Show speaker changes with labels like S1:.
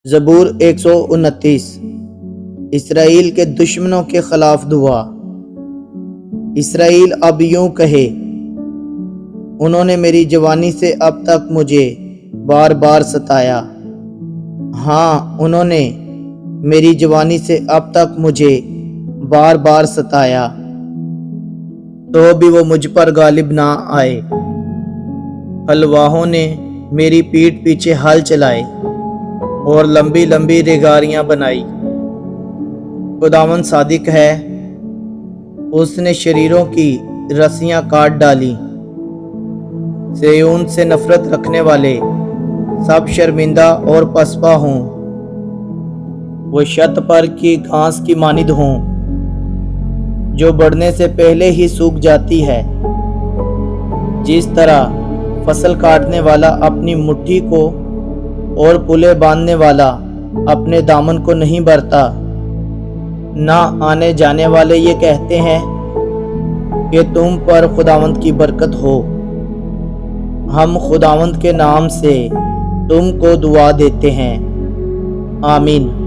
S1: زبور 129 اسرائیل کے دشمنوں کے خلاف دعا۔ اسرائیل اب یوں کہے، انہوں نے میری جوانی سے اب تک مجھے بار بار ستایا۔ ہاں، انہوں نے میری جوانی سے اب تک مجھے بار بار ستایا، تو بھی وہ مجھ پر غالب نہ آئے۔ حلواہوں نے میری پیٹھ پیچھے ہل چلائے اور لمبی لمبی ریگاریاں بنائی۔ خداوند صادق ہے، اس نے شریروں کی رسیاں کاٹ ڈالی۔ صہیون سے نفرت رکھنے والے سب شرمندہ اور پسپا ہوں، وہ شت پر کی گھاس کی مانند ہوں جو بڑھنے سے پہلے ہی سوکھ جاتی ہے۔ جس طرح فصل کاٹنے والا اپنی مٹھی کو اور پلے باندھنے والا اپنے دامن کو نہیں بھرتا، نہ آنے جانے والے یہ کہتے ہیں کہ تم پر خداوند کی برکت ہو۔ ہم خداوند کے نام سے تم کو دعا دیتے ہیں، آمین۔